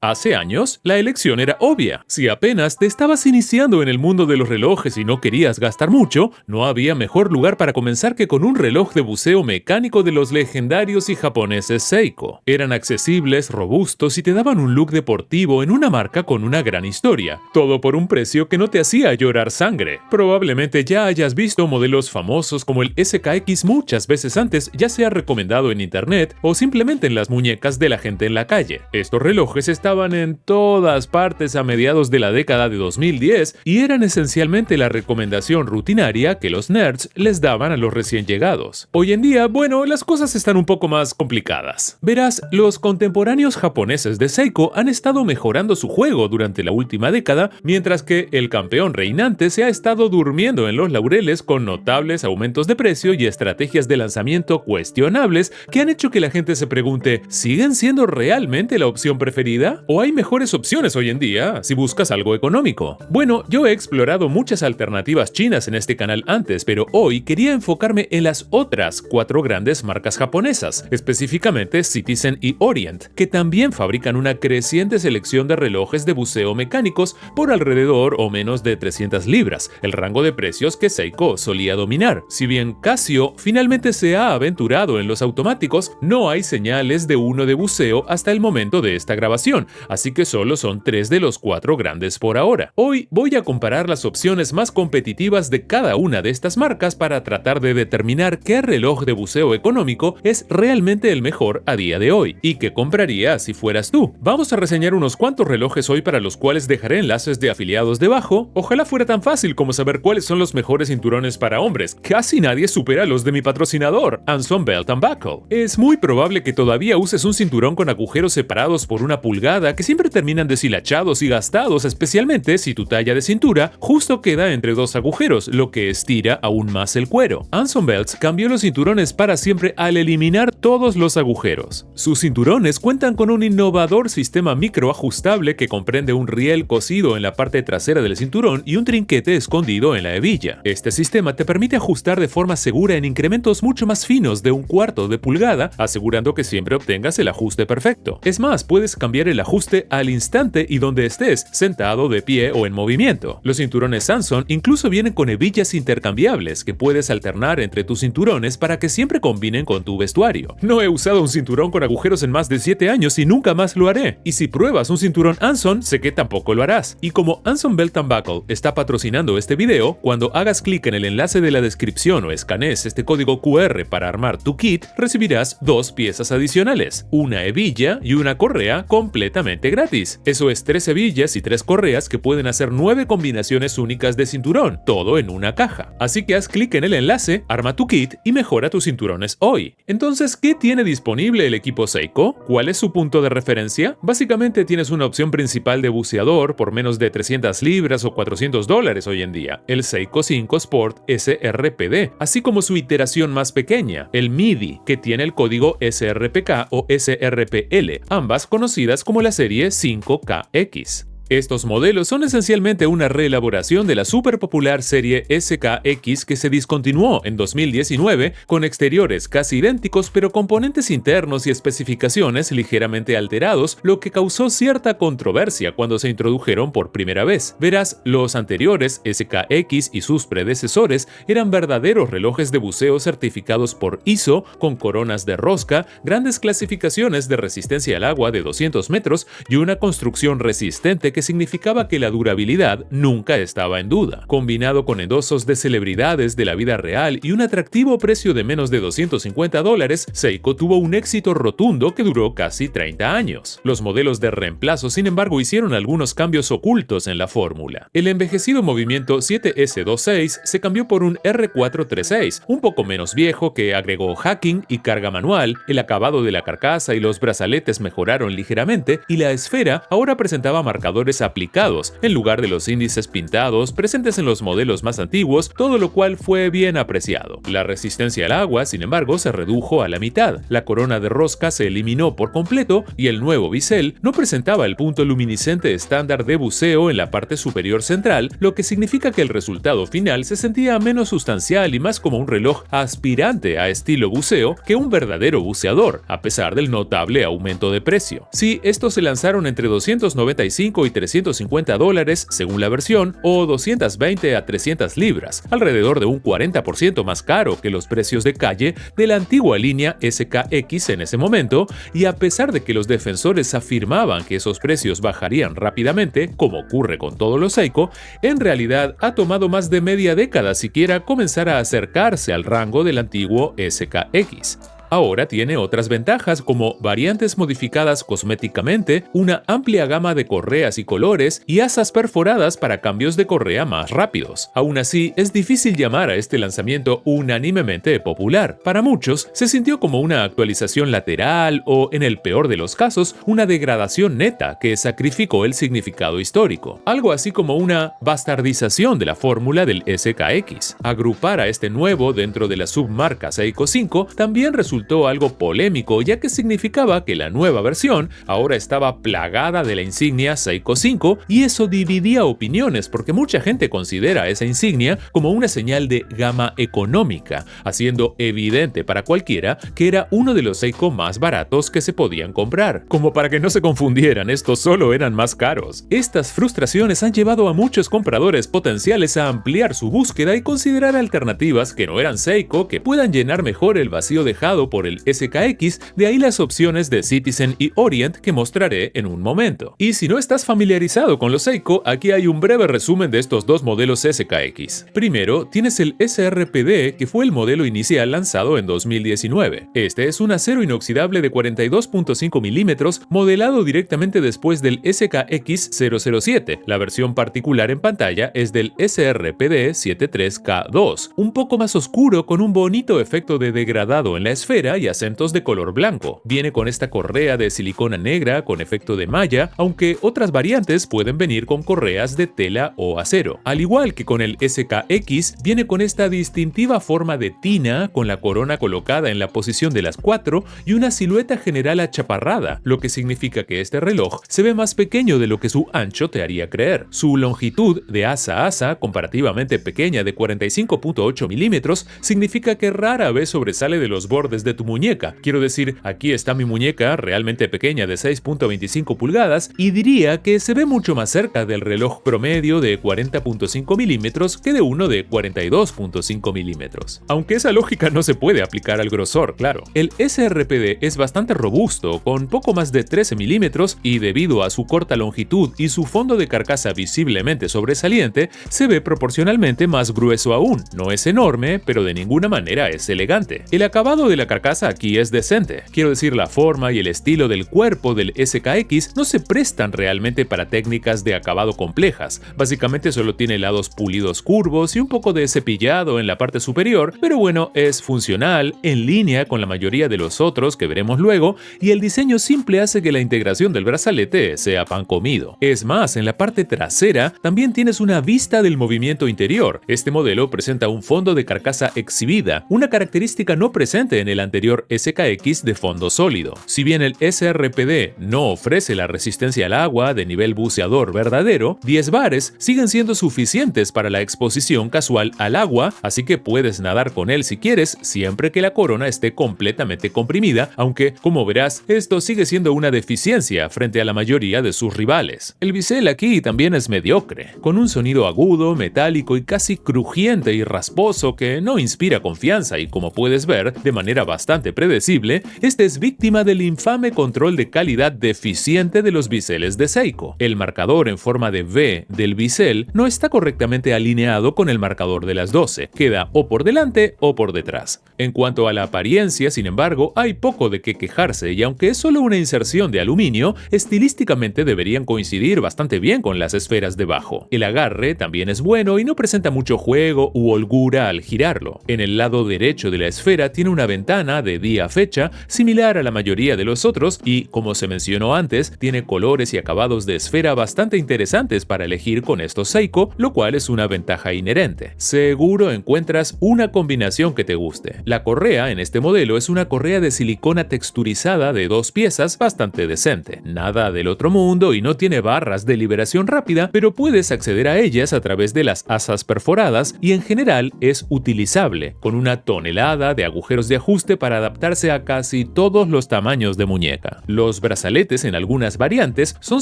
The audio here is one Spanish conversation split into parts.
Hace años, la elección era obvia. Si apenas te estabas iniciando en el mundo de los relojes y no querías gastar mucho, no había mejor lugar para comenzar que con un reloj de buceo mecánico de los legendarios y japoneses Seiko. Eran accesibles, robustos y te daban un look deportivo en una marca con una gran historia. Todo por un precio que no te hacía llorar sangre. Probablemente ya hayas visto modelos famosos como el SKX muchas veces antes, ya sea recomendado en internet o simplemente en las muñecas de la gente en la calle. Estos relojes estaban en todas partes a mediados de la década de 2010 y eran esencialmente la recomendación rutinaria que los nerds les daban a los recién llegados. Hoy en día, bueno, las cosas están un poco más complicadas. Verás, los contemporáneos japoneses de Seiko han estado mejorando su juego durante la última década, mientras que el campeón reinante se ha estado durmiendo en los laureles con notables aumentos de precio y estrategias de lanzamiento cuestionables que han hecho que la gente se pregunte, ¿siguen siendo realmente la opción preferida? ¿O hay mejores opciones hoy en día si buscas algo económico? Bueno, yo he explorado muchas alternativas chinas en este canal antes, pero hoy quería enfocarme en las otras 4 grandes marcas japonesas, específicamente Citizen y Orient, que también fabrican una creciente selección de relojes de buceo mecánicos por alrededor o menos de 300 libras, el rango de precios que Seiko solía dominar. Si bien Casio finalmente se ha aventurado en los automáticos, no hay señales de uno de buceo hasta el momento de esta grabación, así que solo son 3 de los 4 grandes por ahora. Hoy voy a comparar las opciones más competitivas de cada una de estas marcas para tratar de determinar qué reloj de buceo económico es realmente el mejor a día de hoy y qué comprarías si fueras tú. Vamos a reseñar unos cuantos relojes hoy para los cuales dejaré enlaces de afiliados debajo. Ojalá fuera tan fácil como saber cuáles son los mejores cinturones para hombres. Casi nadie supera los de mi patrocinador, Anson Belt & Buckle. Es muy probable que todavía uses un cinturón con agujeros separados por una pulgada que siempre terminan deshilachados y gastados, especialmente si tu talla de cintura justo queda entre 2 agujeros, lo que estira aún más el cuero. Anson Belts cambió los cinturones para siempre al eliminar todos los agujeros. Sus cinturones cuentan con un innovador sistema microajustable que comprende un riel cosido en la parte trasera del cinturón y un trinquete escondido en la hebilla. Este sistema te permite ajustar de forma segura en incrementos mucho más finos de 1/4 de pulgada, asegurando que siempre obtengas el ajuste perfecto. Es más, puedes cambiar el ajuste al instante y donde estés, sentado, de pie o en movimiento. Los cinturones Anson incluso vienen con hebillas intercambiables que puedes alternar entre tus cinturones para que siempre combinen con tu vestuario. No he usado un cinturón con agujeros en más de 7 años y nunca más lo haré. Y si pruebas un cinturón Anson, sé que tampoco lo harás. Y como Anson Belt & Buckle está patrocinando este video, cuando hagas clic en el enlace de la descripción o escanees este código QR para armar tu kit, recibirás 2 piezas adicionales, una hebilla y una correa completamente gratis. Eso es 3 hebillas y 3 correas que pueden hacer 9 combinaciones únicas de cinturón, todo en una caja. Así que haz clic en el enlace, arma tu kit y mejora tus cinturones hoy. Entonces, ¿qué tiene disponible el equipo Seiko? ¿Cuál es su punto de referencia? Básicamente tienes una opción principal de buceador por menos de 300 libras o $400 hoy en día, el Seiko 5 Sport SRPD, así como su iteración más pequeña, el MIDI, que tiene el código SRPK o SRPL, ambas conocidas como la serie 5KX. Estos modelos son esencialmente una reelaboración de la superpopular serie SKX que se discontinuó en 2019 con exteriores casi idénticos pero componentes internos y especificaciones ligeramente alterados, lo que causó cierta controversia cuando se introdujeron por primera vez. Verás, los anteriores SKX y sus predecesores eran verdaderos relojes de buceo certificados por ISO con coronas de rosca, grandes clasificaciones de resistencia al agua de 200 metros y una construcción resistente que significaba que la durabilidad nunca estaba en duda. Combinado con endosos de celebridades de la vida real y un atractivo precio de menos de $250, Seiko tuvo un éxito rotundo que duró casi 30 años. Los modelos de reemplazo, sin embargo, hicieron algunos cambios ocultos en la fórmula. El envejecido movimiento 7S26 se cambió por un R436, un poco menos viejo que agregó hacking y carga manual, el acabado de la carcasa y los brazaletes mejoraron ligeramente y la esfera ahora presentaba marcadores colores aplicados, en lugar de los índices pintados presentes en los modelos más antiguos, todo lo cual fue bien apreciado. La resistencia al agua, sin embargo, se redujo a la mitad. La corona de rosca se eliminó por completo y el nuevo bisel no presentaba el punto luminiscente estándar de buceo en la parte superior central, lo que significa que el resultado final se sentía menos sustancial y más como un reloj aspirante a estilo buceo que un verdadero buceador, a pesar del notable aumento de precio. Sí, estos se lanzaron entre $295 y $350 según la versión, o 220 a 300 libras, alrededor de un 40% más caro que los precios de calle de la antigua línea SKX en ese momento, y a pesar de que los defensores afirmaban que esos precios bajarían rápidamente, como ocurre con todos los Seiko, en realidad ha tomado más de media década siquiera comenzar a acercarse al rango del antiguo SKX. Ahora tiene otras ventajas como variantes modificadas cosméticamente, una amplia gama de correas y colores y asas perforadas para cambios de correa más rápidos. Aún así, es difícil llamar a este lanzamiento unánimemente popular. Para muchos, se sintió como una actualización lateral o, en el peor de los casos, una degradación neta que sacrificó el significado histórico. Algo así como una bastardización de la fórmula del SKX. Agrupar a este nuevo dentro de la submarca Seiko 5 también resultó algo polémico, ya que significaba que la nueva versión ahora estaba plagada de la insignia Seiko 5, y eso dividía opiniones porque mucha gente considera esa insignia como una señal de gama económica, haciendo evidente para cualquiera que era uno de los Seiko más baratos que se podían comprar. Como para que no se confundieran, estos solo eran más caros. Estas frustraciones han llevado a muchos compradores potenciales a ampliar su búsqueda y considerar alternativas que no eran Seiko que puedan llenar mejor el vacío dejado por el SKX, de ahí las opciones de Citizen y Orient que mostraré en un momento. Y si no estás familiarizado con los Seiko, aquí hay un breve resumen de estos dos modelos SKX. Primero, tienes el SRPD, que fue el modelo inicial lanzado en 2019. Este es un acero inoxidable de 42.5 milímetros modelado directamente después del SKX 007. La versión particular en pantalla es del SRPD 73K2, un poco más oscuro con un bonito efecto de degradado en la esfera y acentos de color blanco. Viene con esta correa de silicona negra con efecto de malla, aunque otras variantes pueden venir con correas de tela o acero. Al igual que con el SKX, viene con esta distintiva forma de tina, con la corona colocada en la posición de las 4 y una silueta general achaparrada, lo que significa que este reloj se ve más pequeño de lo que su ancho te haría creer. Su longitud de asa a asa, comparativamente pequeña de 45.8 milímetros, significa que rara vez sobresale de los bordes de tu muñeca. Quiero decir, aquí está mi muñeca realmente pequeña de 6.25 pulgadas y diría que se ve mucho más cerca del reloj promedio de 40.5 milímetros que de uno de 42.5 milímetros. Aunque esa lógica no se puede aplicar al grosor, claro. El SRPD es bastante robusto, con poco más de 13 milímetros, y debido a su corta longitud y su fondo de carcasa visiblemente sobresaliente, se ve proporcionalmente más grueso aún. No es enorme, pero de ninguna manera es elegante. El acabado de la carcasa aquí es decente. Quiero decir, la forma y el estilo del cuerpo del SKX no se prestan realmente para técnicas de acabado complejas. Básicamente solo tiene lados pulidos curvos y un poco de cepillado en la parte superior, pero bueno, es funcional, en línea con la mayoría de los otros que veremos luego, y el diseño simple hace que la integración del brazalete sea pan comido. Es más, en la parte trasera también tienes una vista del movimiento interior. Este modelo presenta un fondo de carcasa exhibida, una característica no presente en el anterior SKX de fondo sólido. Si bien el SRPD no ofrece la resistencia al agua de nivel buceador verdadero, 10 bares siguen siendo suficientes para la exposición casual al agua, así que puedes nadar con él si quieres, siempre que la corona esté completamente comprimida, aunque, como verás, esto sigue siendo una deficiencia frente a la mayoría de sus rivales. El bisel aquí también es mediocre, con un sonido agudo, metálico y casi crujiente y rasposo que no inspira confianza y, como puedes ver, de manera bastante predecible, este es víctima del infame control de calidad deficiente de los biseles de Seiko. El marcador en forma de V del bisel no está correctamente alineado con el marcador de las 12, queda o por delante o por detrás. En cuanto a la apariencia, sin embargo, hay poco de qué quejarse, y aunque es solo una inserción de aluminio, estilísticamente deberían coincidir bastante bien con las esferas debajo. El agarre también es bueno y no presenta mucho juego u holgura al girarlo. En el lado derecho de la esfera tiene una ventana ventana de día a fecha, similar a la mayoría de los otros y, como se mencionó antes, tiene colores y acabados de esfera bastante interesantes para elegir con estos Seiko, lo cual es una ventaja inherente. Seguro encuentras una combinación que te guste. La correa en este modelo es una correa de silicona texturizada de 2 piezas bastante decente. Nada del otro mundo y no tiene barras de liberación rápida, pero puedes acceder a ellas a través de las asas perforadas y en general es utilizable, con una tonelada de agujeros de ajuste para adaptarse a casi todos los tamaños de muñeca. Los brazaletes en algunas variantes son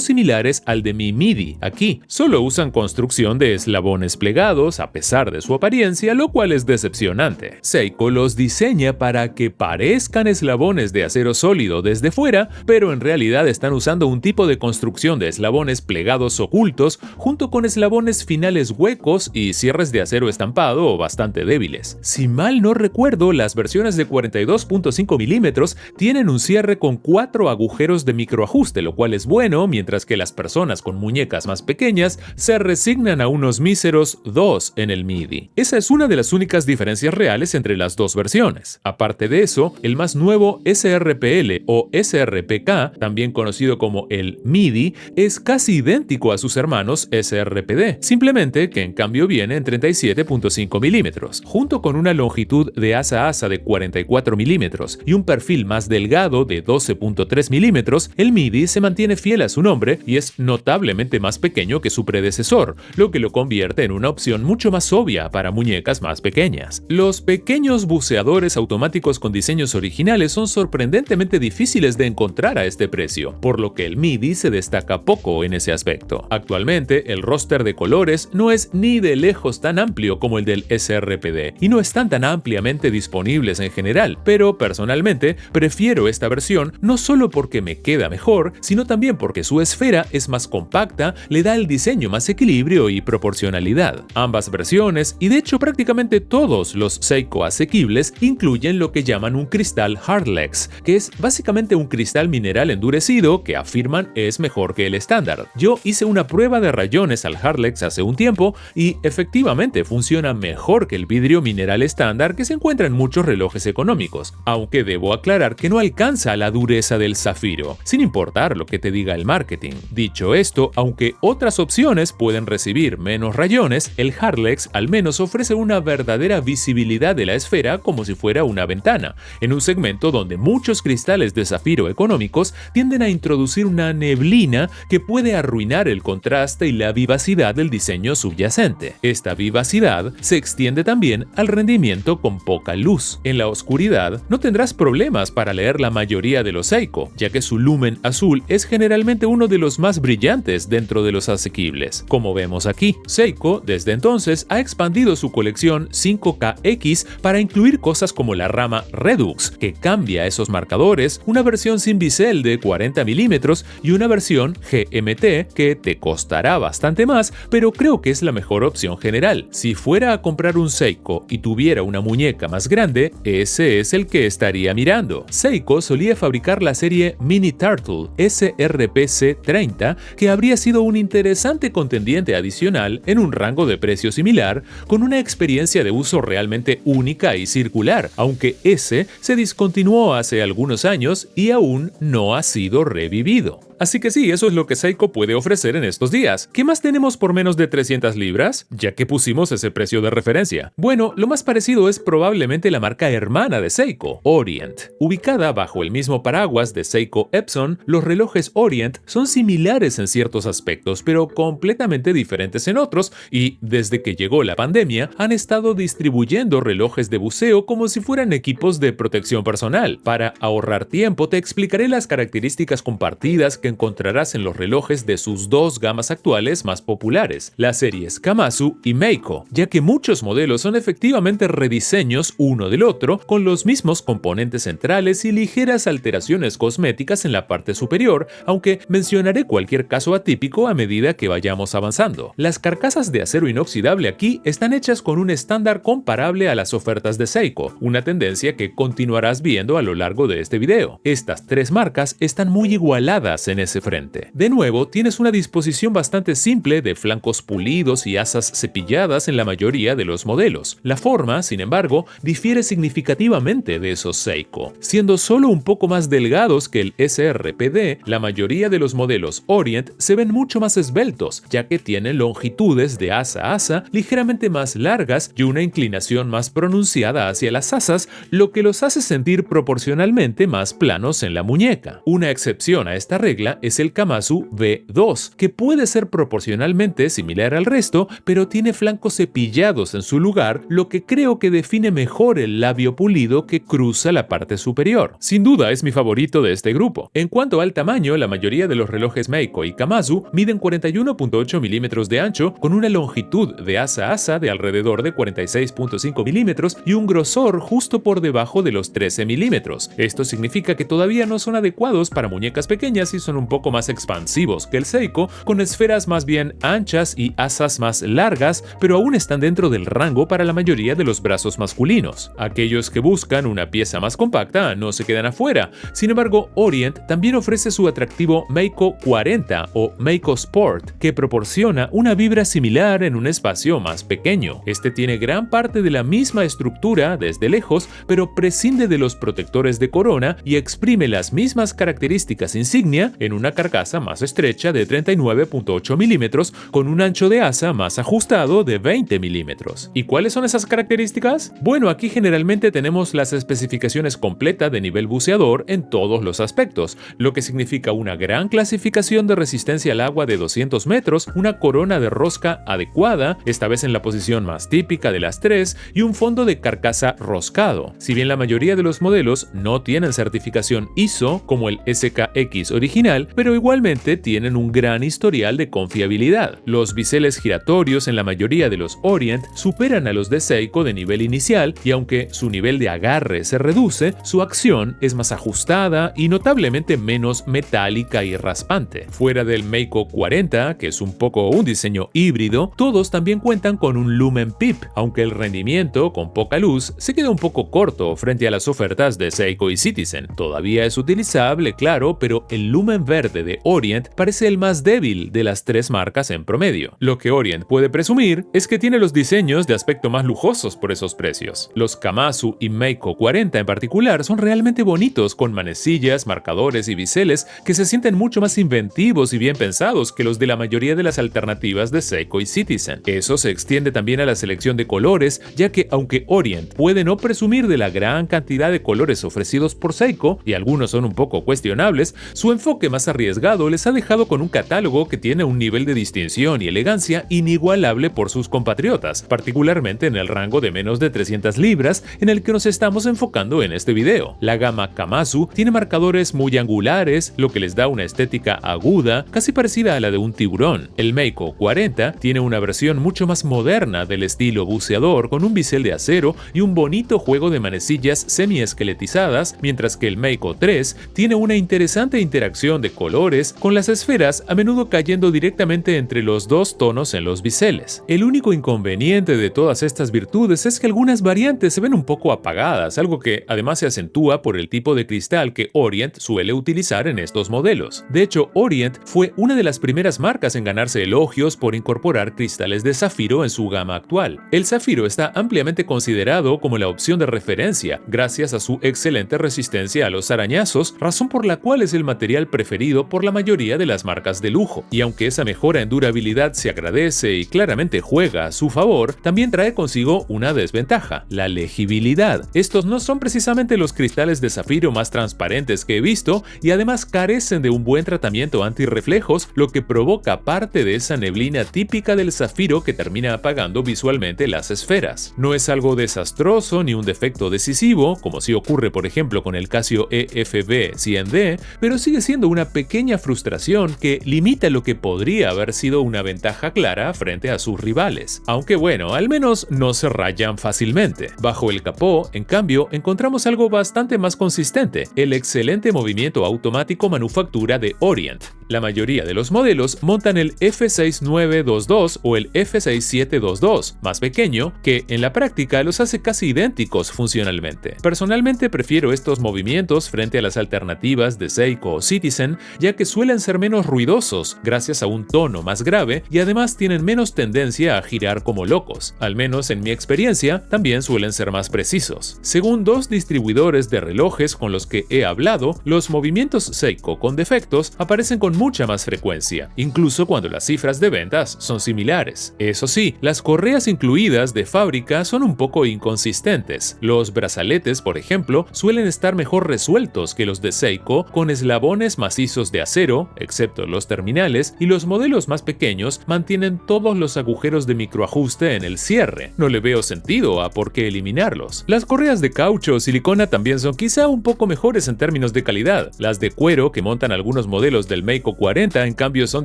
similares al de mi MIDI aquí, solo usan construcción de eslabones plegados a pesar de su apariencia, lo cual es decepcionante. Seiko los diseña para que parezcan eslabones de acero sólido desde fuera, pero en realidad están usando un tipo de construcción de eslabones plegados ocultos junto con eslabones finales huecos y cierres de acero estampado o bastante débiles. Si mal no recuerdo, las versiones de 42.5 milímetros tienen un cierre con 4 agujeros de microajuste, lo cual es bueno, mientras que las personas con muñecas más pequeñas se resignan a unos míseros 2 en el MIDI. Esa es una de las únicas diferencias reales entre las dos versiones. Aparte de eso, el más nuevo SRPL o SRPK, también conocido como el MIDI, es casi idéntico a sus hermanos SRPD, simplemente que en cambio viene en 37.5 milímetros, junto con una longitud de asa a asa de 44 milímetros y un perfil más delgado de 12.3 milímetros. El MIDI se mantiene fiel a su nombre y es notablemente más pequeño que su predecesor, lo que lo convierte en una opción mucho más obvia para muñecas más pequeñas. Los pequeños buceadores automáticos con diseños originales son sorprendentemente difíciles de encontrar a este precio, por lo que el MIDI se destaca poco en ese aspecto. Actualmente, el roster de colores no es ni de lejos tan amplio como el del SRPD y no están tan ampliamente disponibles en general, pero personalmente prefiero esta versión no solo porque me queda mejor, sino también porque su esfera es más compacta, le da al diseño más equilibrio y proporcionalidad. Ambas versiones, y de hecho prácticamente todos los Seiko asequibles, incluyen lo que llaman un cristal Hardlex, que es básicamente un cristal mineral endurecido que afirman es mejor que el estándar. Yo hice una prueba de rayones al Hardlex hace un tiempo y efectivamente funciona mejor que el vidrio mineral estándar que se encuentra en muchos relojes económicos, aunque debo aclarar que no alcanza la dureza del zafiro, sin importar lo que te diga el marketing. Dicho esto, aunque otras opciones pueden recibir menos rayones, el Hardlex al menos ofrece una verdadera visibilidad de la esfera como si fuera una ventana, en un segmento donde muchos cristales de zafiro económicos tienden a introducir una neblina que puede arruinar el contraste y la vivacidad del diseño subyacente. Esta vivacidad se extiende también al rendimiento con poca luz. En la oscuridad no tendrás problemas para leer la mayoría de los Seiko, ya que su lumen azul es generalmente uno de los más brillantes dentro de los asequibles. Como vemos aquí, Seiko desde entonces ha expandido su colección 5KX para incluir cosas como la rama Redux, que cambia esos marcadores, una versión sin bisel de 40 milímetros y una versión GMT que te costará bastante más, pero creo que es la mejor opción general. Si fuera a comprar un Seiko y tuviera una muñeca más grande, ese es el que estaría mirando. Seiko solía fabricar la serie Mini Turtle SRPC30, que habría sido un interesante contendiente adicional en un rango de precio similar, con una experiencia de uso realmente única y circular, aunque ese se discontinuó hace algunos años y aún no ha sido revivido. Así que sí, eso es lo que Seiko puede ofrecer en estos días. ¿Qué más tenemos por menos de 300 libras? Ya que pusimos ese precio de referencia. Bueno, lo más parecido es probablemente la marca hermana de Seiko, Orient. Ubicada bajo el mismo paraguas de Seiko Epson, los relojes Orient son similares en ciertos aspectos, pero completamente diferentes en otros, y desde que llegó la pandemia, han estado distribuyendo relojes de buceo como si fueran equipos de protección personal. Para ahorrar tiempo, te explicaré las características compartidas que encontrarás en los relojes de sus dos gamas actuales más populares, las series Kamasu y Meiko, ya que muchos modelos son efectivamente rediseños uno del otro, con los mismos componentes centrales y ligeras alteraciones cosméticas en la parte superior, aunque mencionaré cualquier caso atípico a medida que vayamos avanzando. Las carcasas de acero inoxidable aquí están hechas con un estándar comparable a las ofertas de Seiko, una tendencia que continuarás viendo a lo largo de este video. Estas tres marcas están muy igualadas en en ese frente. De nuevo, tienes una disposición bastante simple de flancos pulidos y asas cepilladas en la mayoría de los modelos. La forma, sin embargo, difiere significativamente de esos Seiko. Siendo solo un poco más delgados que el SRPD, la mayoría de los modelos Orient se ven mucho más esbeltos, ya que tienen longitudes de asa a asa ligeramente más largas y una inclinación más pronunciada hacia las asas, lo que los hace sentir proporcionalmente más planos en la muñeca. Una excepción a esta regla es el Kamasu V2, que puede ser proporcionalmente similar al resto, pero tiene flancos cepillados en su lugar, lo que creo que define mejor el labio pulido que cruza la parte superior. Sin duda es mi favorito de este grupo. En cuanto al tamaño, la mayoría de los relojes Meiko y Kamasu miden 41.8 milímetros de ancho con una longitud de asa a asa de alrededor de 46.5 milímetros y un grosor justo por debajo de los 13 milímetros. Esto significa que todavía no son adecuados para muñecas pequeñas y son un poco más expansivos que el Seiko, con esferas más bien anchas y asas más largas, pero aún están dentro del rango para la mayoría de los brazos masculinos. Aquellos que buscan una pieza más compacta no se quedan afuera. Sin embargo, Orient también ofrece su atractivo Meiko 40 o Meiko Sport, que proporciona una vibra similar en un espacio más pequeño. Este tiene gran parte de la misma estructura desde lejos, pero prescinde de los protectores de corona y exprime las mismas características insignia en una carcasa más estrecha de 39.8 milímetros con un ancho de asa más ajustado de 20 milímetros. ¿Y cuáles son esas características? Bueno, aquí generalmente tenemos las especificaciones completas de nivel buceador en todos los aspectos, lo que significa una gran clasificación de resistencia al agua de 200 metros, una corona de rosca adecuada, esta vez en la posición más típica de las tres, y un fondo de carcasa roscado. Si bien la mayoría de los modelos no tienen certificación ISO como el SKX original, pero igualmente tienen un gran historial de confiabilidad. Los biseles giratorios en la mayoría de los Orient superan a los de Seiko de nivel inicial y aunque su nivel de agarre se reduce, su acción es más ajustada y notablemente menos metálica y raspante. Fuera del Meiko 40, que es un poco un diseño híbrido, todos también cuentan con un Lumen Pip, aunque el rendimiento con poca luz se queda un poco corto frente a las ofertas de Seiko y Citizen. Todavía es utilizable, claro, pero el lumen verde de Orient parece el más débil de las tres marcas en promedio. Lo que Orient puede presumir es que tiene los diseños de aspecto más lujosos por esos precios. Los Kamasu y Meiko 40 en particular son realmente bonitos, con manecillas, marcadores y biseles que se sienten mucho más inventivos y bien pensados que los de la mayoría de las alternativas de Seiko y Citizen. Eso se extiende también a la selección de colores, ya que aunque Orient puede no presumir de la gran cantidad de colores ofrecidos por Seiko, y algunos son un poco cuestionables, su enfoque más arriesgado les ha dejado con un catálogo que tiene un nivel de distinción y elegancia inigualable por sus compatriotas, particularmente en el rango de menos de 300 libras en el que nos estamos enfocando en este video. La gama Kamasu tiene marcadores muy angulares, lo que les da una estética aguda, casi parecida a la de un tiburón. El Meiko 40 tiene una versión mucho más moderna del estilo buceador, con un bisel de acero y un bonito juego de manecillas semi-esqueletizadas, mientras que el Meiko 3 tiene una interesante interacción de colores, con las esferas a menudo cayendo directamente entre los dos tonos en los biseles. El único inconveniente de todas estas virtudes es que algunas variantes se ven un poco apagadas, algo que además se acentúa por el tipo de cristal que Orient suele utilizar en estos modelos. De hecho, Orient fue una de las primeras marcas en ganarse elogios por incorporar cristales de zafiro en su gama actual. El zafiro está ampliamente considerado como la opción de referencia, gracias a su excelente resistencia a los arañazos, razón por la cual es el material preferido por la mayoría de las marcas de lujo. Y aunque esa mejora en durabilidad se agradece y claramente juega a su favor, también trae consigo una desventaja: la legibilidad. Estos no son precisamente los cristales de zafiro más transparentes que he visto y además carecen de un buen tratamiento antirreflejos, lo que provoca parte de esa neblina típica del zafiro que termina apagando visualmente las esferas. No es algo desastroso ni un defecto decisivo, como si ocurre por ejemplo con el Casio EFB 100D, pero sigue siendo una pequeña frustración que limita lo que podría haber sido una ventaja clara frente a sus rivales. Aunque bueno, al menos no se rayan fácilmente. Bajo el capó, en cambio, encontramos algo bastante más consistente: el excelente movimiento automático manufactura de Orient. La mayoría de los modelos montan el F6922 o el F6722, más pequeño, que en la práctica los hace casi idénticos funcionalmente. Personalmente prefiero estos movimientos frente a las alternativas de Seiko o Citizen, bien, ya que suelen ser menos ruidosos gracias a un tono más grave y además tienen menos tendencia a girar como locos. Al menos en mi experiencia, también suelen ser más precisos. Según dos distribuidores de relojes con los que he hablado, los movimientos Seiko con defectos aparecen con mucha más frecuencia, incluso cuando las cifras de ventas son similares. Eso sí, las correas incluidas de fábrica son un poco inconsistentes. Los brazaletes, por ejemplo, suelen estar mejor resueltos que los de Seiko, con eslabones macizos de acero, excepto los terminales, y los modelos más pequeños mantienen todos los agujeros de microajuste en el cierre. No le veo sentido a por qué eliminarlos. Las correas de caucho o silicona también son quizá un poco mejores en términos de calidad. Las de cuero que montan algunos modelos del Meiko 40 en cambio son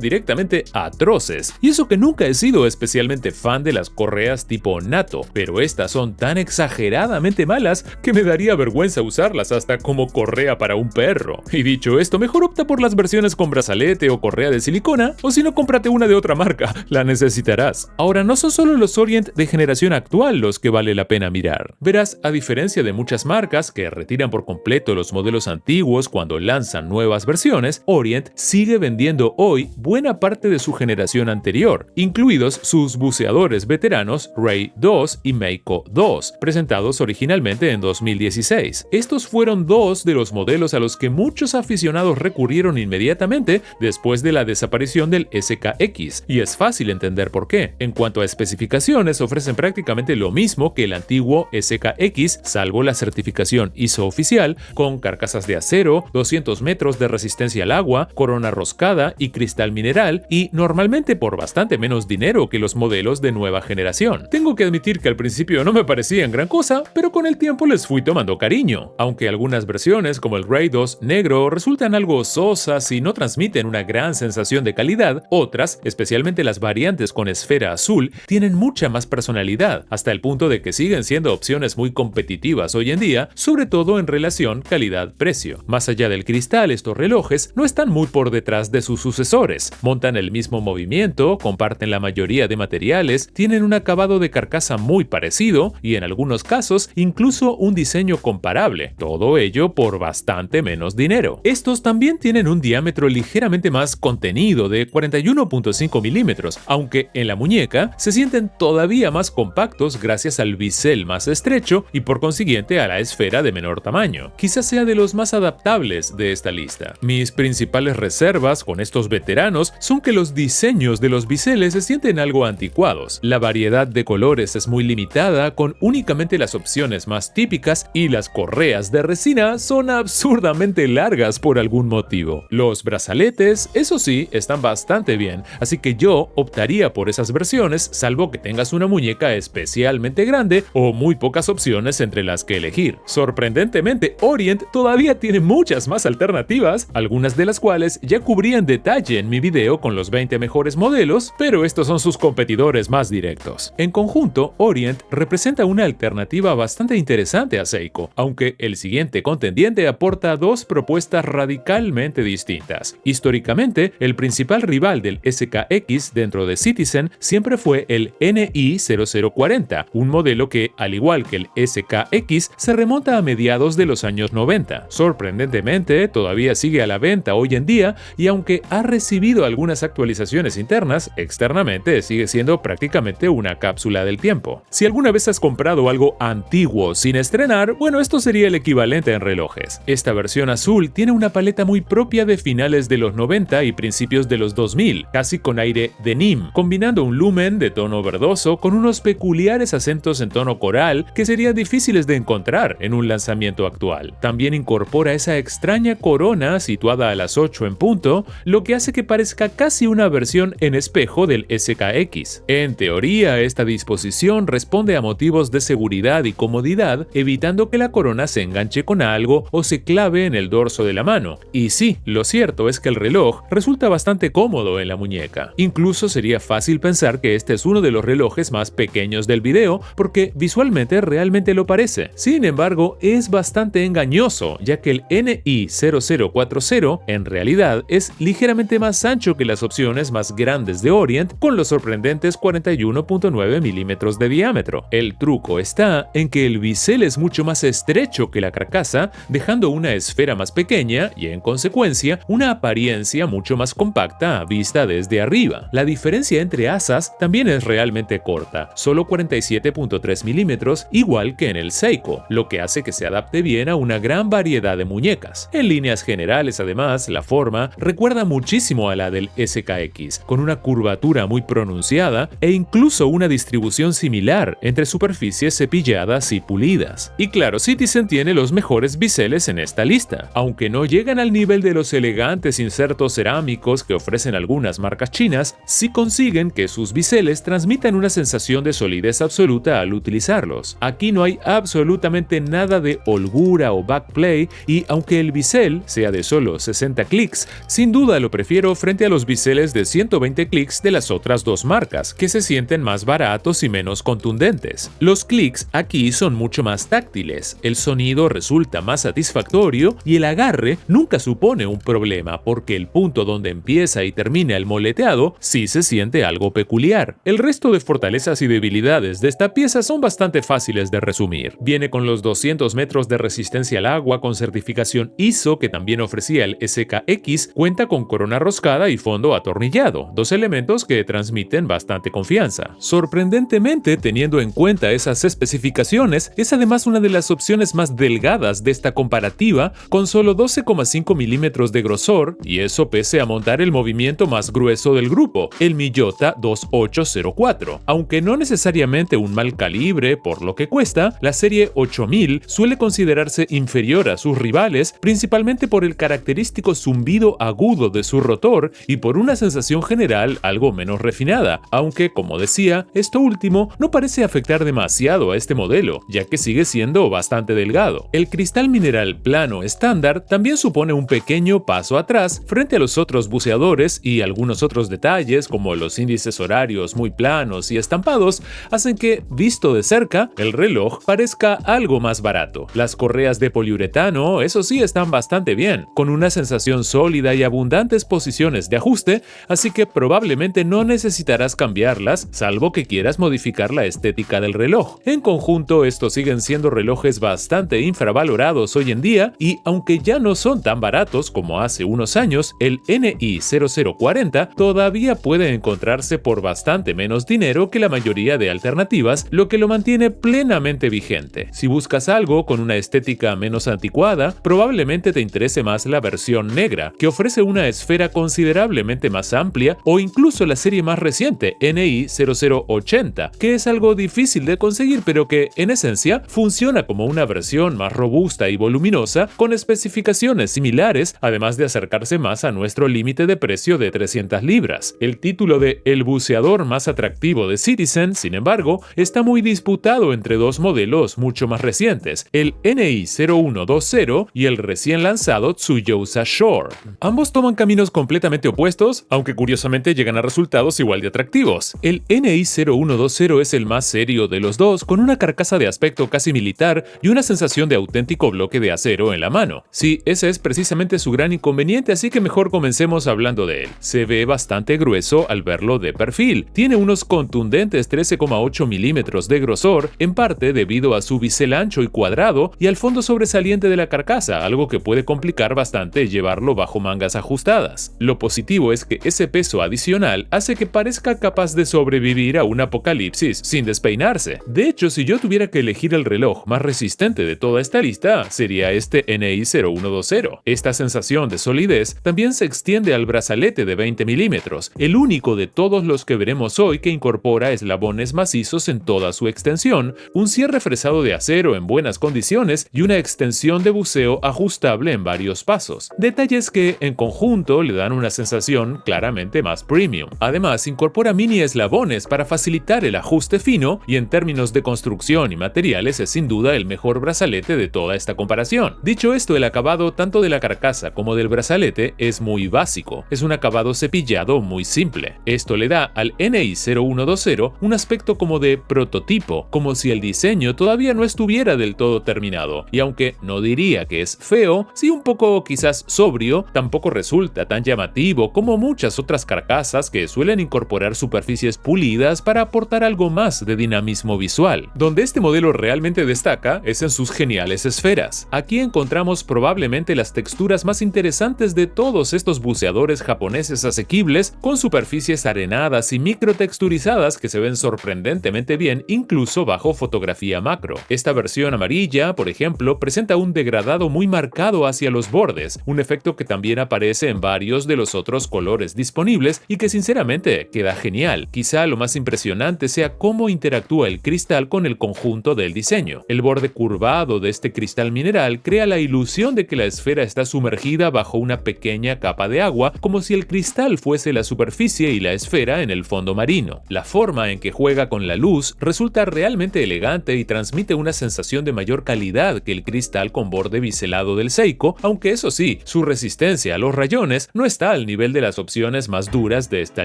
directamente atroces. Y eso que nunca he sido especialmente fan de las correas tipo NATO, pero estas son tan exageradamente malas que me daría vergüenza usarlas hasta como correa para un perro. Y dicho esto, mejor opta por las versiones con brazalete o correa de silicona, o si no, cómprate una de otra marca, la necesitarás. Ahora, no son solo los Orient de generación actual los que vale la pena mirar. Verás, a diferencia de muchas marcas que retiran por completo los modelos antiguos cuando lanzan nuevas versiones, Orient sigue vendiendo hoy buena parte de su generación anterior, incluidos sus buceadores veteranos Ray 2 y Meiko 2, presentados originalmente en 2016. Estos fueron dos de los modelos a los que muchos aficionados recurrieron inmediatamente después de la desaparición del SKX, y es fácil entender por qué. En cuanto a especificaciones, ofrecen prácticamente lo mismo que el antiguo SKX, salvo la certificación ISO oficial, con carcasas de acero, 200 metros de resistencia al agua, corona roscada y cristal mineral, y normalmente por bastante menos dinero que los modelos de nueva generación. Tengo que admitir que al principio no me parecían gran cosa, pero con el tiempo les fui tomando cariño. Aunque algunas versiones, como el Ray 2 negro, resultan algo sosas y no transmiten una gran sensación de calidad, otras, especialmente las variantes con esfera azul, tienen mucha más personalidad, hasta el punto de que siguen siendo opciones muy competitivas hoy en día, sobre todo en relación calidad-precio. Más allá del cristal, estos relojes no están muy por detrás de sus sucesores. Montan el mismo movimiento, comparten la mayoría de materiales, tienen un acabado de carcasa muy parecido y en algunos casos incluso un diseño comparable. Todo ello por bastante menos dinero. Estos también tienen un diámetro ligeramente más contenido de 41.5 milímetros, aunque en la muñeca se sienten todavía más compactos gracias al bisel más estrecho y por consiguiente a la esfera de menor tamaño. Quizás sea de los más adaptables de esta lista. Mis principales reservas con estos veteranos son que los diseños de los biseles se sienten algo anticuados. La variedad de colores es muy limitada, con únicamente las opciones más típicas, y las correas de resina son absurdamente largas por algún motivo. Los brazaletes, eso sí, están bastante bien, así que yo optaría por esas versiones, salvo que tengas una muñeca especialmente grande o muy pocas opciones entre las que elegir. Sorprendentemente, Orient todavía tiene muchas más alternativas, algunas de las cuales ya cubrí en detalle en mi video con los 20 mejores modelos, pero estos son sus competidores más directos. En conjunto, Orient representa una alternativa bastante interesante a Seiko, aunque el siguiente contendiente aporta dos propuestas radicalmente distintas. Históricamente, el principal rival del SKX dentro de Citizen siempre fue el NI0040, un modelo que, al igual que el SKX, se remonta a mediados de los años 90. Sorprendentemente, todavía sigue a la venta hoy en día, y aunque ha recibido algunas actualizaciones internas, externamente sigue siendo prácticamente una cápsula del tiempo. Si alguna vez has comprado algo antiguo sin estrenar, bueno, esto sería el equivalente en relojes. Esta versión azul tiene una paleta muy propia de finales de los 90 y principios de los 2000, casi con aire denim, combinando un lumen de tono verdoso con unos peculiares acentos en tono coral que serían difíciles de encontrar en un lanzamiento actual. También incorpora esa extraña corona situada a las 8 en punto, lo que hace que parezca casi una versión en espejo del SKX. En teoría, esta disposición responde a motivos de seguridad y comodidad, evitando que la corona se enganche con algo o se clave en el dorso de la mano. Y sí, lo cierto es que el reloj resulta bastante cómodo en la muñeca. Incluso sería fácil pensar que este es uno de los relojes más pequeños del video, porque visualmente realmente lo parece. Sin embargo, es bastante engañoso, ya que el NI0040 en realidad es ligeramente más ancho que las opciones más grandes de Orient, con los sorprendentes 41.9 milímetros de diámetro. El truco está en que el bisel es mucho más estrecho que la carcasa, dejando una esfera más pequeña y en consecuencia consecuencia, una apariencia mucho más compacta vista desde arriba. La diferencia entre asas también es realmente corta, solo 47.3 milímetros, igual que en el Seiko, lo que hace que se adapte bien a una gran variedad de muñecas. En líneas generales, además, la forma recuerda muchísimo a la del SKX, con una curvatura muy pronunciada e incluso una distribución similar entre superficies cepilladas y pulidas. Y claro, Citizen tiene los mejores biseles en esta lista, aunque no llegan al nivel de los elegantes insertos cerámicos que ofrecen algunas marcas chinas, sí consiguen que sus biseles transmitan una sensación de solidez absoluta al utilizarlos. Aquí no hay absolutamente nada de holgura o backplay, y aunque el bisel sea de solo 60 clics, sin duda lo prefiero frente a los biseles de 120 clics de las otras dos marcas, que se sienten más baratos y menos contundentes. Los clics aquí son mucho más táctiles, el sonido resulta más satisfactorio y el agarre nunca supone un problema, porque el punto donde empieza y termina el moleteado sí se siente algo peculiar. El resto de fortalezas y debilidades de esta pieza son bastante fáciles de resumir. Viene con los 200 metros de resistencia al agua con certificación ISO que también ofrecía el SKX, cuenta con corona roscada y fondo atornillado, dos elementos que transmiten bastante confianza. Sorprendentemente, teniendo en cuenta esas especificaciones, es además una de las opciones más delgadas de esta comparativa, con solo 12,5 milímetros de grosor, y eso pese a montar el movimiento más grueso del grupo, el Miyota 2804. Aunque no necesariamente un mal calibre por lo que cuesta, la serie 8000 suele considerarse inferior a sus rivales, principalmente por el característico zumbido agudo de su rotor y por una sensación general algo menos refinada, aunque, como decía, esto último no parece afectar demasiado a este modelo, ya que sigue siendo bastante delgado. El cristal mineral plano estándar también supone un pequeño paso atrás frente a los otros buceadores, y algunos otros detalles, como los índices horarios muy planos y estampados, hacen que, visto de cerca, el reloj parezca algo más barato. Las correas de poliuretano, eso sí, están bastante bien, con una sensación sólida y abundantes posiciones de ajuste, así que probablemente no necesitarás cambiarlas, salvo que quieras modificar la estética del reloj. En conjunto, estos siguen siendo relojes bastante infravalorados hoy en día, y aunque ya no son tan baratos como hace unos años, el NI 0040 todavía puede encontrarse por bastante menos dinero que la mayoría de alternativas, lo que lo mantiene plenamente vigente. Si buscas algo con una estética menos anticuada, probablemente te interese más la versión negra, que ofrece una esfera considerablemente más amplia, o incluso la serie más reciente, NI 0080, que es algo difícil de conseguir, pero que en esencia funciona como una versión más robusta y voluminosa, con especificaciones similares, además de acercarse más a nuestro límite de precio de 300 libras. El título de El buceador más atractivo de Citizen, sin embargo, está muy disputado entre dos modelos mucho más recientes, el NI 0120 y el recién lanzado Tsuyosa Shore. Ambos toman caminos completamente opuestos, aunque curiosamente llegan a resultados igual de atractivos. El NI 0120 es el más serio de los dos, con una carcasa de aspecto casi militar y una sensación de auténtico bloque de acero en la mano. Sí, ese es precisamente su gran inconveniente, así que mejor comencemos hablando de él. Se ve bastante grueso al verlo de perfil. Tiene unos contundentes 13,8 milímetros de grosor, en parte debido a su bisel ancho y cuadrado y al fondo sobresaliente de la carcasa, algo que puede complicar bastante llevarlo bajo mangas ajustadas. Lo positivo es que ese peso adicional hace que parezca capaz de sobrevivir a un apocalipsis sin despeinarse. De hecho, si yo tuviera que elegir el reloj más resistente de toda esta lista, sería este NI 0120. Esta sensación de solidez también se extiende al brazalete de 20 milímetros, el único de todos los que veremos hoy que incorpora eslabones macizos en toda su extensión, un cierre fresado de acero en buenas condiciones y una extensión de buceo ajustable en varios pasos. Detalles que, en conjunto, le dan una sensación claramente más premium. Además, incorpora mini eslabones para facilitar el ajuste fino, y en términos de construcción y materiales es sin duda el mejor brazalete de toda esta comparación. Dicho esto, el acabado tanto de la carcasa como del brazalete es muy básico. Es un acabado cepillado muy simple. Esto le da al NI 0120 un aspecto como de prototipo, como si el diseño todavía no estuviera del todo terminado. Y aunque no diría que es feo, sí un poco quizás sobrio, tampoco resulta tan llamativo como muchas otras carcasas que suelen incorporar superficies pulidas para aportar algo más de dinamismo visual. Donde este modelo realmente destaca es en sus geniales esferas. Aquí encontramos probablemente las texturas figuras más interesantes de todos estos buceadores japoneses asequibles, con superficies arenadas y microtexturizadas que se ven sorprendentemente bien incluso bajo fotografía macro. Esta versión amarilla, por ejemplo, presenta un degradado muy marcado hacia los bordes, un efecto que también aparece en varios de los otros colores disponibles y que sinceramente queda genial. Quizá lo más impresionante sea cómo interactúa el cristal con el conjunto del diseño. El borde curvado de este cristal mineral crea la ilusión de que la esfera está sumergida bajo una pequeña capa de agua, como si el cristal fuese la superficie y la esfera en el fondo marino. La forma en que juega con la luz resulta realmente elegante y transmite una sensación de mayor calidad que el cristal con borde biselado del Seiko, aunque eso sí, su resistencia a los rayones no está al nivel de las opciones más duras de esta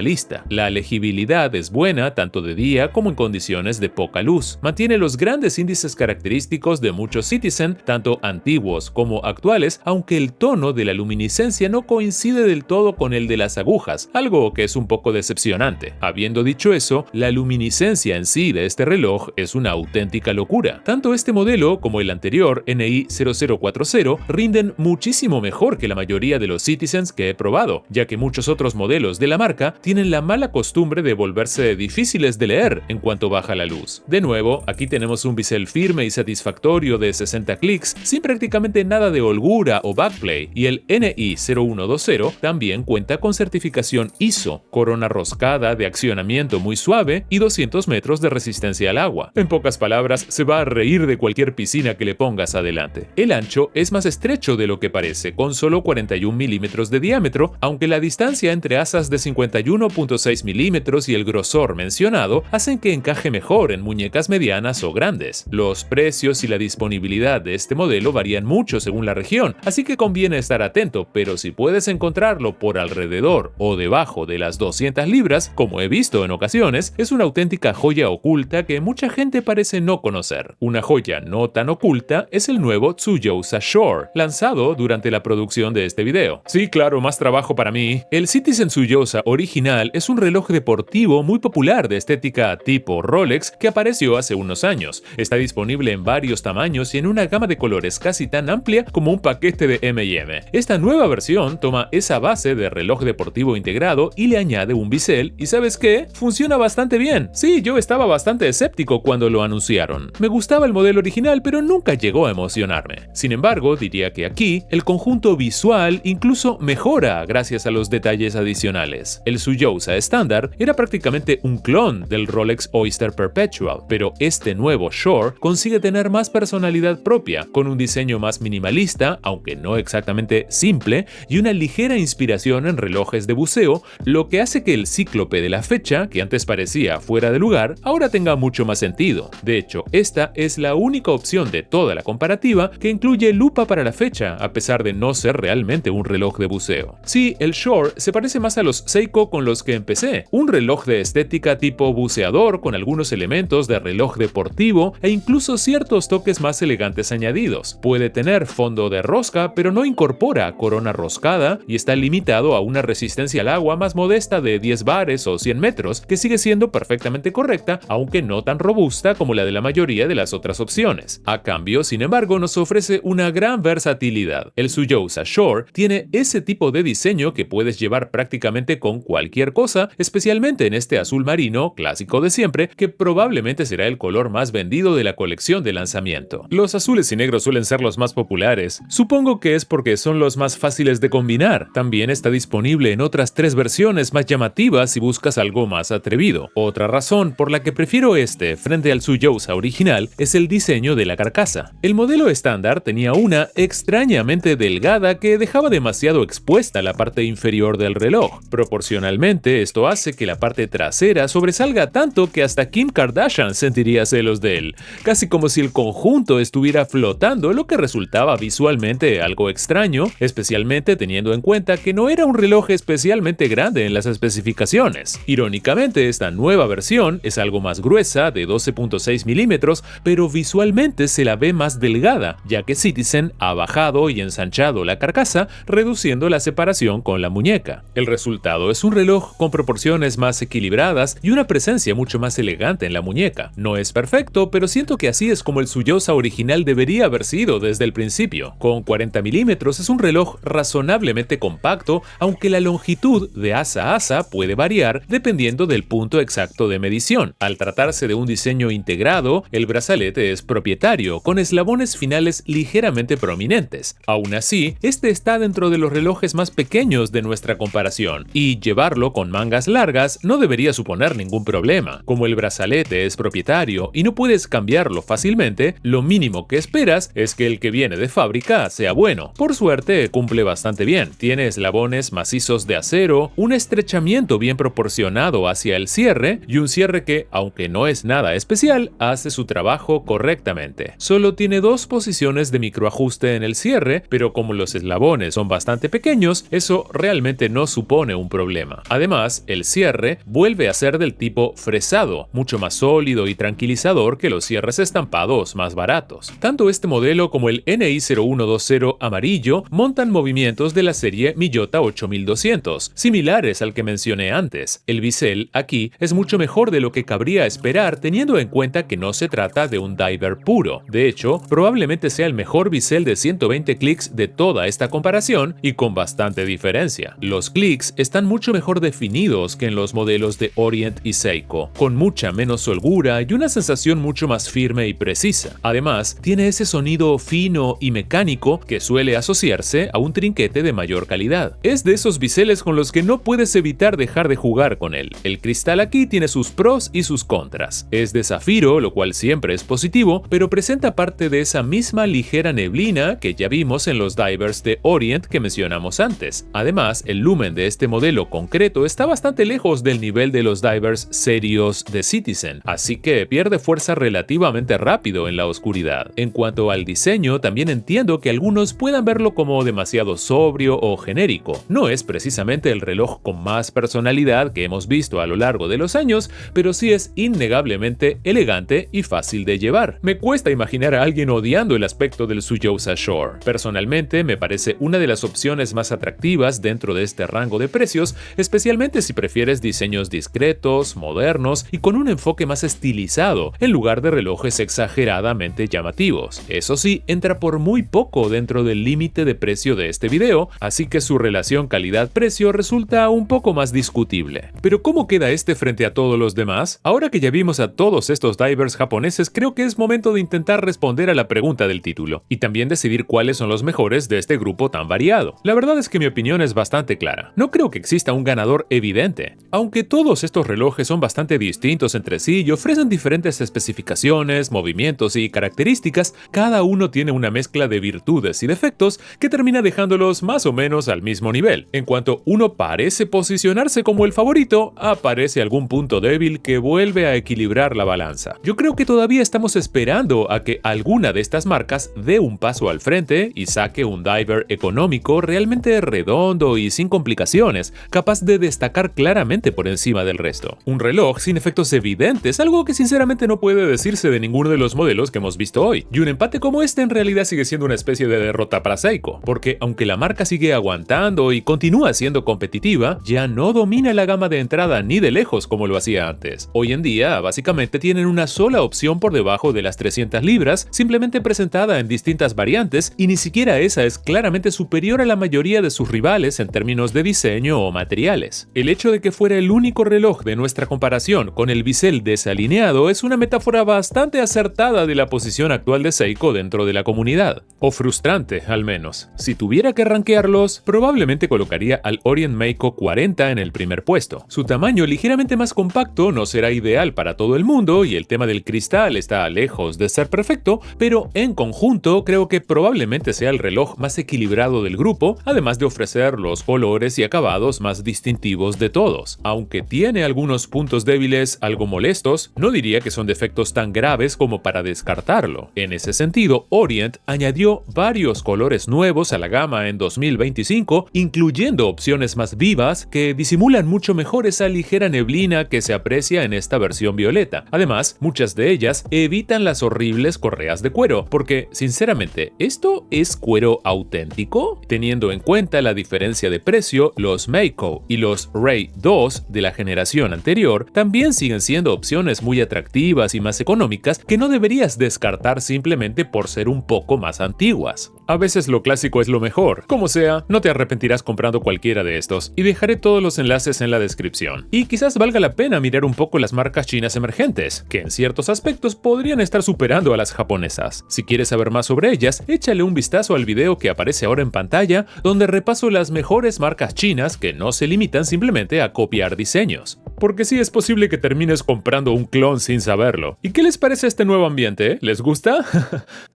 lista. La legibilidad es buena tanto de día como en condiciones de poca luz. Mantiene los grandes índices característicos de muchos Citizen, tanto antiguos como actuales, aunque el tono de la luminiscencia no coincide del todo con el de las agujas, algo que es un poco decepcionante. Habiendo dicho eso, la luminiscencia en sí de este reloj es una auténtica locura. Tanto este modelo como el anterior, NI 0040, rinden muchísimo mejor que la mayoría de los Citizens que he probado, ya que muchos otros modelos de la marca tienen la mala costumbre de volverse difíciles de leer en cuanto baja la luz. De nuevo, aquí tenemos un bisel firme y satisfactorio de 60 clics, sin prácticamente nada de holgura o backplay, y el NI 0120 también cuenta con certificación ISO, corona roscada de accionamiento muy suave y 200 metros de resistencia al agua. En pocas palabras, se va a reír de cualquier piscina que le pongas adelante. El ancho es más estrecho de lo que parece, con solo 41 milímetros de diámetro, aunque la distancia entre asas de 51.6 milímetros y el grosor mencionado hacen que encaje mejor en muñecas medianas o grandes. Los precios y la disponibilidad de este modelo varían mucho según la región, así que conviene estar atento, pero si puedes encontrarlo por alrededor o debajo de las 200 libras, como he visto en ocasiones, es una auténtica joya oculta que mucha gente parece no conocer. Una joya no tan oculta es el nuevo Tsuyosa Shore, lanzado durante la producción de este video. Sí, claro, más trabajo para mí. El Citizen Tsuyosa original es un reloj deportivo muy popular de estética tipo Rolex que apareció hace unos años. Está disponible en varios tamaños y en una gama de colores casi tan amplia como un paquete de M&M. Esta nueva versión toma esa base de reloj deportivo integrado y le añade un bisel y ¿sabes qué? Funciona bastante bien. Sí, yo estaba bastante escéptico cuando lo anunciaron. Me gustaba el modelo original, pero nunca llegó a emocionarme. Sin embargo, diría que aquí el conjunto visual incluso mejora gracias a los detalles adicionales. El Tsuyosa estándar era prácticamente un clon del Rolex Oyster Perpetual, pero este nuevo Shore consigue tener más personalidad propia, con un diseño más minimalista, aunque no exactamente simple, y una ligera inspiración en relojes de buceo, lo que hace que el cíclope de la fecha, que antes parecía fuera de lugar, ahora tenga mucho más sentido. De hecho, esta es la única opción de toda la comparativa que incluye lupa para la fecha, a pesar de no ser realmente un reloj de buceo. Sí, el Shore se parece más a los Seiko con los que empecé, un reloj de estética tipo buceador con algunos elementos de reloj deportivo e incluso ciertos toques más elegantes añadidos. Puede tener fondo de rosca, pero no incorpora corona roscada y está limitado a una resistencia al agua más modesta de 10 bares o 100 metros, que sigue siendo perfectamente correcta, aunque no tan robusta como la de la mayoría de las otras opciones. A cambio, sin embargo, nos ofrece una gran versatilidad. El Tsuyosa Shore tiene ese tipo de diseño que puedes llevar prácticamente con cualquier cosa, especialmente en este azul marino clásico de siempre, que probablemente será el color más vendido de la colección de lanzamiento. Los azules y negros suelen ser los más populares. Supongo que es porque son los más fáciles de combinar. También está disponible en otras 3 versiones más llamativas si buscas algo más atrevido. Otra razón por la que prefiero este frente al Tsuyosa original es el diseño de la carcasa. El modelo estándar tenía una extrañamente delgada que dejaba demasiado expuesta la parte inferior del reloj. Proporcionalmente, esto hace que la parte trasera sobresalga tanto que hasta Kim Kardashian sentiría celos de él, casi como si el conjunto estuviera flotando, lo que resultaba visualmente algo extraño, especialmente teniendo en cuenta que no era un reloj especialmente grande en las especificaciones. Irónicamente, esta nueva versión es algo más gruesa, de 12.6 milímetros, pero visualmente se la ve más delgada, ya que Citizen ha bajado y ensanchado la carcasa, reduciendo la separación con la muñeca. El resultado es un reloj con proporciones más equilibradas y una presencia mucho más elegante en la muñeca. No es perfecto, pero siento que así es como el Tsuyosa original debería haber sido desde el principio, con 40 mm milímetros es un reloj razonablemente compacto, aunque la longitud de asa a asa puede variar dependiendo del punto exacto de medición. Al tratarse de un diseño integrado, el brazalete es propietario, con eslabones finales ligeramente prominentes. Aún así, este está dentro de los relojes más pequeños de nuestra comparación, y llevarlo con mangas largas no debería suponer ningún problema. Como el brazalete es propietario y no puedes cambiarlo fácilmente, lo mínimo que esperas es que el que viene de fábrica sea bueno. Por suerte, cumple bastante bien. Tiene eslabones macizos de acero, un estrechamiento bien proporcionado hacia el cierre y un cierre que, aunque no es nada especial, hace su trabajo correctamente. Solo tiene dos posiciones de microajuste en el cierre, pero como los eslabones son bastante pequeños, eso realmente no supone un problema. Además, el cierre vuelve a ser del tipo fresado, mucho más sólido y tranquilizador que los cierres estampados más baratos. Tanto este modelo como el NI0120 amarillo montan movimientos de la serie Miyota 8200, similares al que mencioné antes. El bisel aquí es mucho mejor de lo que cabría esperar teniendo en cuenta que no se trata de un diver puro. De hecho, probablemente sea el mejor bisel de 120 clics de toda esta comparación y con bastante diferencia. Los clics están mucho mejor definidos que en los modelos de Orient y Seiko, con mucha menos holgura y una sensación mucho más firme y precisa. Además, tiene ese sonido fino y mecánico que suele asociarse a un trinquete de mayor calidad. Es de esos biseles con los que no puedes evitar dejar de jugar con él. El cristal aquí tiene sus pros y sus contras. Es de zafiro, lo cual siempre es positivo, pero presenta parte de esa misma ligera neblina que ya vimos en los divers de Orient que mencionamos antes. Además, el lumen de este modelo concreto está bastante lejos del nivel de los divers serios de Citizen, así que pierde fuerza relativamente rápido en la oscuridad. En cuanto al diseño, también entiendo que algunos puedan verlo como demasiado sobrio o genérico. No es precisamente el reloj con más personalidad que hemos visto a lo largo de los años, pero sí es innegablemente elegante y fácil de llevar. Me cuesta imaginar a alguien odiando el aspecto del Suyosa Shore. Personalmente, me parece una de las opciones más atractivas dentro de este rango de precios, especialmente si prefieres diseños discretos, modernos y con un enfoque más estilizado, en lugar de relojes exageradamente llamativos. Eso sí, entra por muy poco dentro del límite de precio de este video, así que su relación calidad-precio resulta un poco más discutible. Pero ¿cómo queda este frente a todos los demás? Ahora que ya vimos a todos estos divers japoneses, creo que es momento de intentar responder a la pregunta del título, y también decidir cuáles son los mejores de este grupo tan variado. La verdad es que mi opinión es bastante clara. No creo que exista un ganador evidente. Aunque todos estos relojes son bastante distintos entre sí y ofrecen diferentes especificaciones, movimientos y características, cada uno tiene una mezcla de virtudes y defectos que termina dejándolos más o menos al mismo nivel. En cuanto uno parece posicionarse como el favorito, aparece algún punto débil que vuelve a equilibrar la balanza. Yo creo que todavía estamos esperando a que alguna de estas marcas dé un paso al frente y saque un diver económico realmente redondo y sin complicaciones, capaz de destacar claramente por encima del resto. Un reloj sin efectos evidentes, algo que sinceramente no puede decirse de ninguno de los modelos que hemos visto hoy. Y un empate como este en realidad sigue siendo una especie de derrota para Seiko, porque aunque la marca sigue aguantando y continúa siendo competitiva, ya no domina la gama de entrada ni de lejos como lo hacía antes. Hoy en día, básicamente tienen una sola opción por debajo de las 300 libras, simplemente presentada en distintas variantes, y ni siquiera esa es claramente superior a la mayoría de sus rivales en términos de diseño o materiales. El hecho de que fuera el único reloj de nuestra comparación con el bisel desalineado es una metáfora bastante acertada de la posición actual de Seiko dentro de la comunidad. O frustrante, al menos. Si tuviera que rankearlos, probablemente colocaría al Orient Meiko 40 en el primer puesto. Su tamaño ligeramente más compacto no será ideal para todo el mundo y el tema del cristal está lejos de ser perfecto, pero en conjunto creo que probablemente sea el reloj más equilibrado del grupo, además de ofrecer los colores y acabados más distintivos de todos. Aunque tiene algunos puntos débiles algo molestos, no diría que son defectos tan graves como para descartarlo. En ese sentido, Orient añadió varios colores nuevos a la gama en 2025, incluyendo opciones más vivas que disimulan mucho mejor esa ligera neblina que se aprecia en esta versión violeta. Además, muchas de ellas evitan las horribles correas de cuero, porque, sinceramente, ¿esto es cuero auténtico? Teniendo en cuenta la diferencia de precio, los Meiko y los Ray 2 de la generación anterior también siguen siendo opciones muy atractivas y más económicas que no deberías descartar simplemente por ser un poco más antiguas. A veces lo clásico es lo mejor. Como sea, no te arrepentirás comprando cualquiera de estos, y dejaré todos los enlaces en la descripción. Y quizás valga la pena mirar un poco las marcas chinas emergentes, que en ciertos aspectos podrían estar superando a las japonesas. Si quieres saber más sobre ellas, échale un vistazo al video que aparece ahora en pantalla, donde repaso las mejores marcas chinas que no se limitan simplemente a copiar diseños. Porque sí es posible que termines comprando un clon sin saberlo. ¿Y qué les parece este nuevo ambiente? ¿Les gusta?